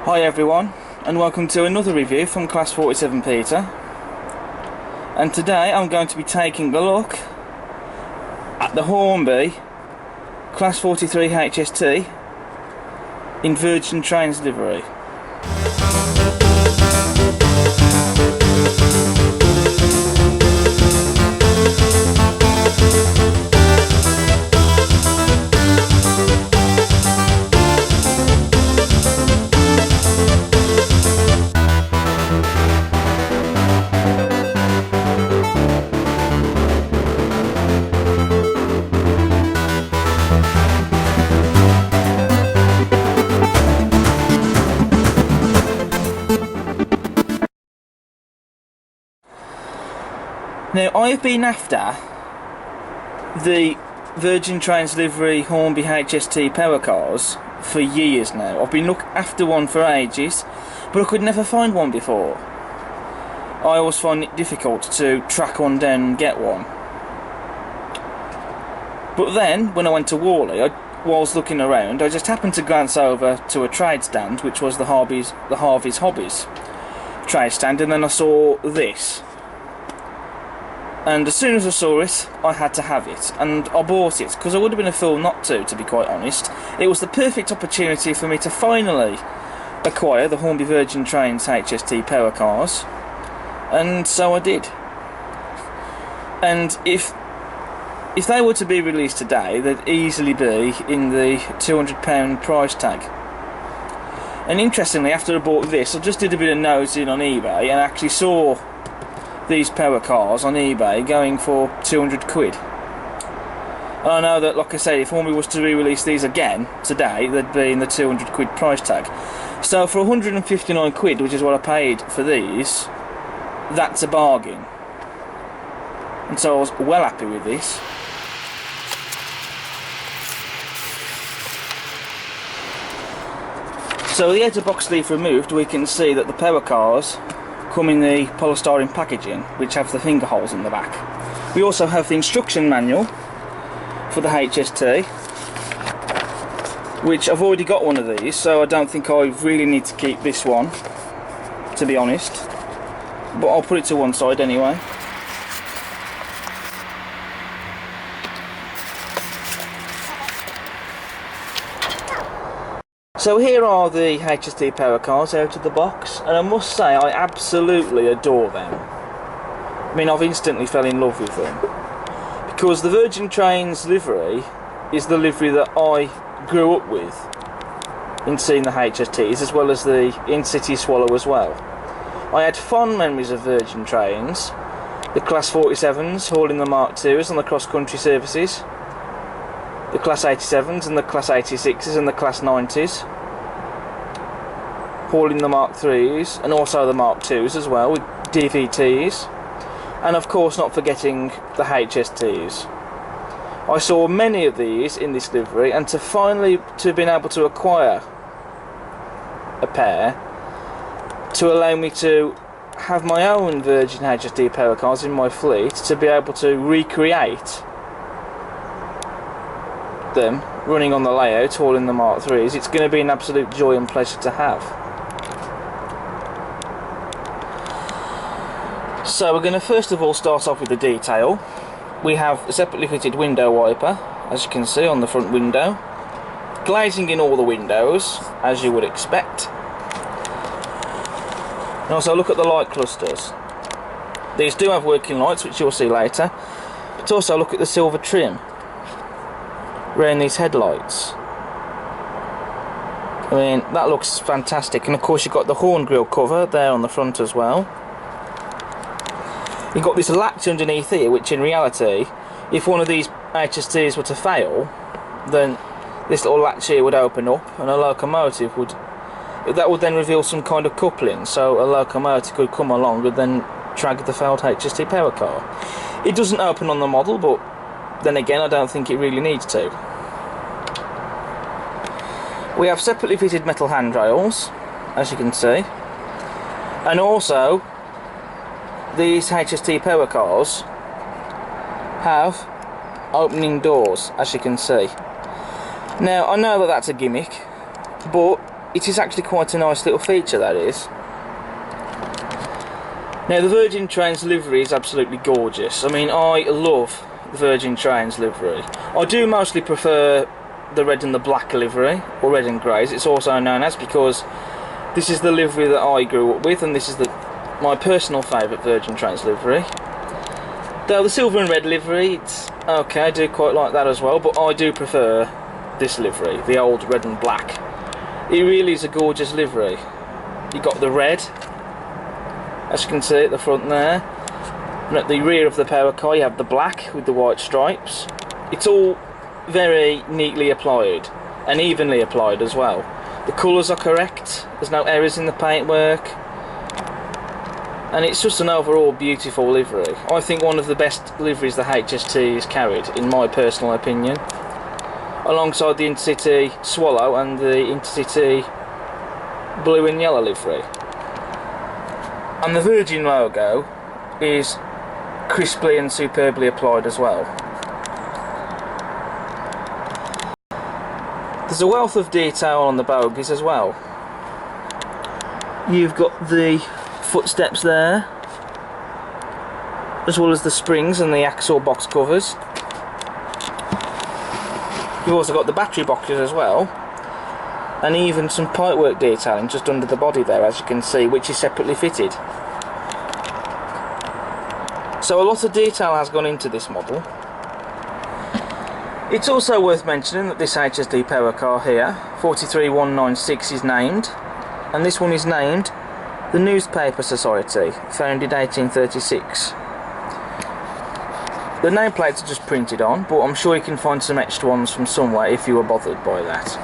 Hi everyone, and welcome to another review from Class 47 Peter. And today I'm going to be taking a look at the Hornby Class 43 HST in Virgin Trains livery. Now, I've been after the Virgin Trains livery Hornby HST Power Cars for years now. I've been looking after one for ages, but I could never find one before. I always find it difficult to track one down and get one. But then, when I went to Worley, whilst looking around, I just happened to glance over to a trade stand, which was the Harvey's Hobbies trade stand, and then I saw this. And as soon as I saw it, I had to have it, and I bought it, because I would have been a fool not to be quite honest. It was the perfect opportunity for me to finally acquire the Hornby Virgin Trains HST Power Cars, and so I did. And if they were to be released today, they'd easily be in the £200 price tag. And interestingly, after I bought this, I just did a bit of nosing on eBay and actually saw these power cars on eBay going for 200 quid. And I know that, like I say, if Hornby was to re-release these again today, they'd be in the 200 quid price tag. So for 159 quid, which is what I paid for these, that's a bargain. And so I was well happy with this. So with the outer box sleeve removed, we can see that the power cars come in the polystyrene packaging, which have the finger holes in the back. We also have the instruction manual for the HST, which I've already got one of these, so I don't think I really need to keep this one, to be honest, but I'll put it to one side anyway. So here are the HST Power Cars out of the box, and I must say I absolutely adore them. I mean, I've instantly fell in love with them, because the Virgin Trains livery is the livery that I grew up with in seeing the HSTs, as well as the in-city Swallow as well. I had fond memories of Virgin Trains, the Class 47s hauling the Mark IIs on the cross-country services, the Class 87s and the Class 86s and the Class 90s, hauling the Mark IIIs and also the Mark IIs as well, with DVTs, and of course not forgetting the HSTs. I saw many of these in this livery, and to have been able to acquire a pair to allow me to have my own Virgin HST Power Cars in my fleet, to be able to recreate them running on the layout, hauling the Mark IIIs, it's going to be an absolute joy and pleasure to have. So we're going to first of all start off with the detail. We have a separately fitted window wiper, as you can see on the front window, glazing in all the windows as you would expect, and also look at the light clusters. These do have working lights, which you'll see later, but also look at the silver trim around these headlights. I mean, that looks fantastic. And of course you've got the horn grille cover there on the front as well. You've got this latch underneath here, which in reality, if one of these HSTs were to fail, then this little latch here would open up and a locomotive would then reveal some kind of coupling, so a locomotive could come along and then drag the failed HST power car. It doesn't open on the model, but then again I don't think it really needs to. We have separately fitted metal handrails, as you can see, and also these HST Power Cars have opening doors, as you can see. Now, I know that that's a gimmick, but it is actually quite a nice little feature, that is. Now the Virgin Trains livery is absolutely gorgeous. I mean, I love the Virgin Trains livery. I do mostly prefer the red and the black livery, or red and grey as it's also known as, because this is the livery that I grew up with, and this is my personal favourite Virgin Trains livery. Though the silver and red livery, it's okay, I do quite like that as well, but I do prefer this livery, the old red and black. It really is a gorgeous livery. You got the red, as you can see at the front there, and at the rear of the power car you have the black with the white stripes. It's all very neatly applied, and evenly applied as well. The colours are correct, there's no errors in the paintwork, and it's just an overall beautiful livery. I think one of the best liveries the HST has carried, in my personal opinion, alongside the Intercity Swallow and the Intercity blue and yellow livery. And the Virgin logo is crisply and superbly applied as well. There's a wealth of detail on the bogies as well. You've got the footsteps there, as well as the springs and the axle box covers. You've also got the battery boxes as well, and even some pipework detailing just under the body there, as you can see, which is separately fitted. So a lot of detail has gone into this model. It's also worth mentioning that this HST Power Car here, 43196, is named, and this one is named the Newspaper Society, founded 1836. The nameplates are just printed on, but I'm sure you can find some extra ones from somewhere if you were bothered by that.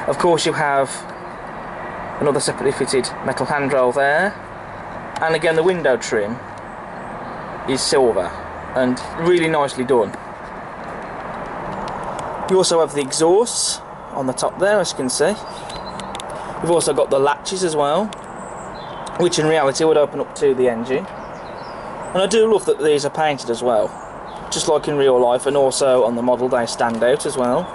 Of course you have another separately fitted metal handrail there, and again the window trim is silver and really nicely done. You also have the exhausts on the top there, as you can see. You've also got the latches as well, which in reality would open up to the engine. And I do love that these are painted as well, just like in real life, and also on the model they stand out as well.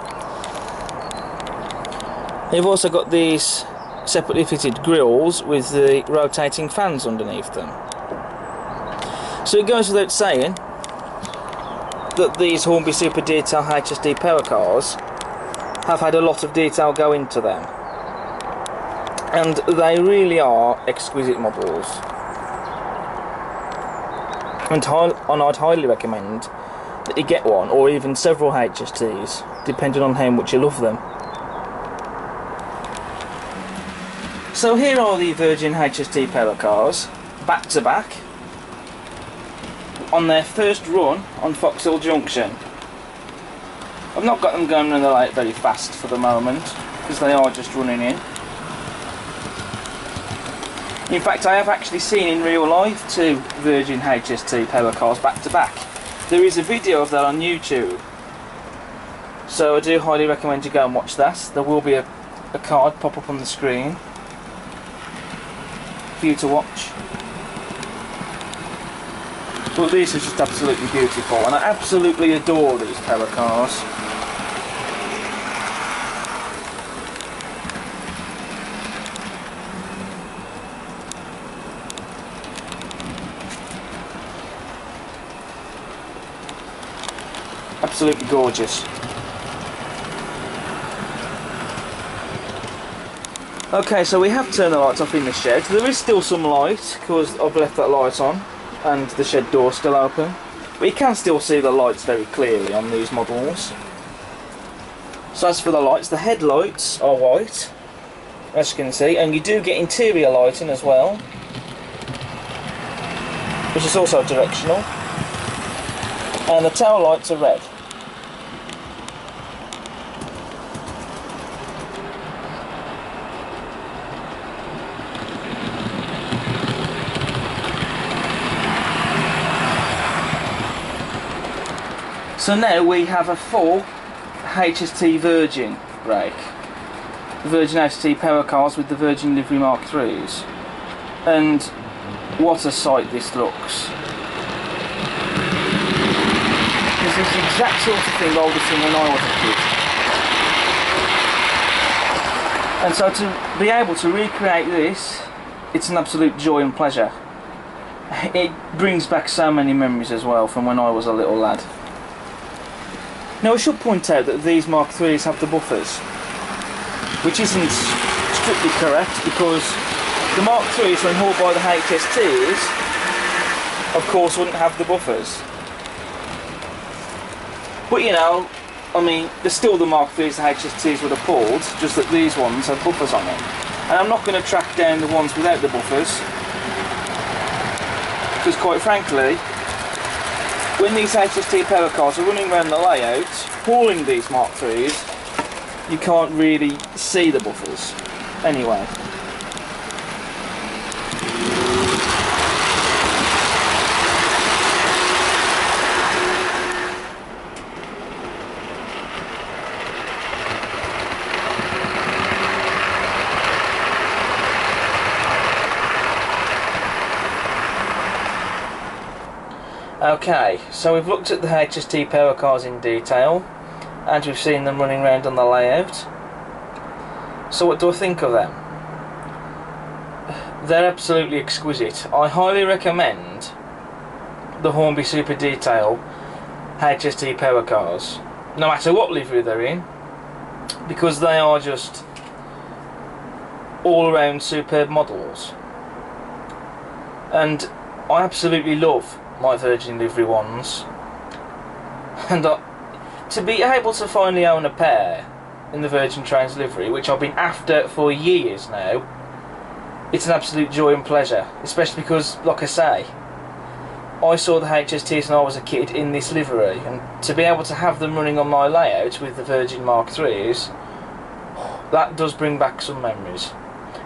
You've also got these separately fitted grills with the rotating fans underneath them. So it goes without saying that these Hornby Super Detail HST Power Cars have had a lot of detail go into them, and they really are exquisite models, and I'd highly recommend that you get one, or even several HSTs, depending on how much you love them. So here are the Virgin HST Power Cars, back to back, on their first run on Foxhill Junction. I've not got them going very fast for the moment, because they are just running in. In fact, I have actually seen in real life two Virgin HST Power Cars back to back. There is a video of that on YouTube, so I do highly recommend you go and watch that. There will be a card pop up on the screen for you to watch. But these are just absolutely beautiful, and I absolutely adore these power cars. Absolutely gorgeous. Okay, so we have turned the lights off in the shed. There is still some light, because I've left that light on, and the shed door still open, but you can still see the lights very clearly on these models. So as for the lights, the headlights are white, as you can see, and you do get interior lighting as well, which is also directional, and the tail lights are red. So now we have a full HST Virgin brake. The Virgin HST Power Cars with the Virgin Livery Mark IIIs. And what a sight this looks. This is the exact sort of thing I was seeing when I was a kid. And so to be able to recreate this, it's an absolute joy and pleasure. It brings back so many memories as well from when I was a little lad. Now I should point out that these Mark IIIs have the buffers, which isn't strictly correct, because the Mark IIIs, when hauled by the HSTs, of course wouldn't have the buffers. But you know, I mean, there's still the Mark IIIs the HSTs would have pulled, just that these ones have buffers on them. And I'm not going to track down the ones without the buffers, because quite frankly, when these HST Power Cars are running around the layout, hauling these Mark IIIs, you can't really see the buffers. Anyway. Okay, so we've looked at the HST Power Cars in detail, and we've seen them running around on the layout. So what do I think of them? They're absolutely exquisite. I highly recommend the Hornby Super Detail HST Power Cars, no matter what livery they're in, because they are just all around superb models. And I absolutely love my Virgin livery ones, and to be able to finally own a pair in the Virgin Trains livery, which I've been after for years now, it's an absolute joy and pleasure, especially because, like I say, I saw the HSTs when I was a kid in this livery, and to be able to have them running on my layout with the Virgin Mark IIIs, that does bring back some memories.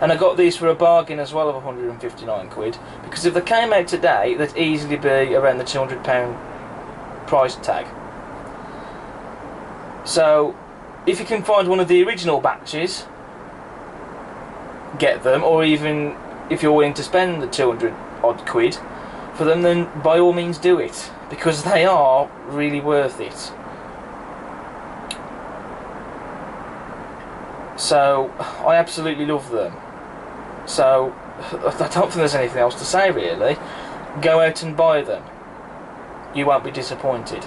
And I got these for a bargain as well of 159 quid, because if they came out today, they'd easily be around the £200 price tag. So if you can find one of the original batches, get them, or even if you're willing to spend the 200 odd quid for them, then by all means do it, because they are really worth it. So I absolutely love them. So I don't think there's anything else to say really. Go out and buy them. You won't be disappointed.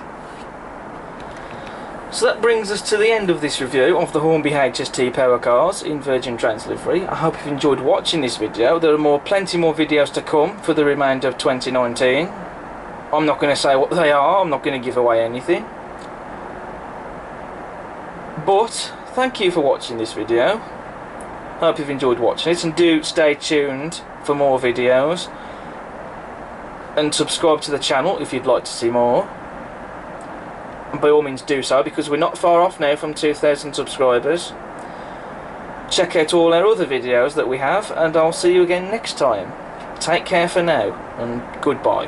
So that brings us to the end of this review of the Hornby HST Power Cars in Virgin Trains livery. I hope you've enjoyed watching this video. There are plenty more videos to come for the remainder of 2019. I'm not going to say what they are, I'm not going to give away anything. But thank you for watching this video. I hope you've enjoyed watching it, and do stay tuned for more videos, and subscribe to the channel if you'd like to see more. And by all means do so, because we're not far off now from 2,000 subscribers. Check out all our other videos that we have, and I'll see you again next time. Take care for now, and goodbye.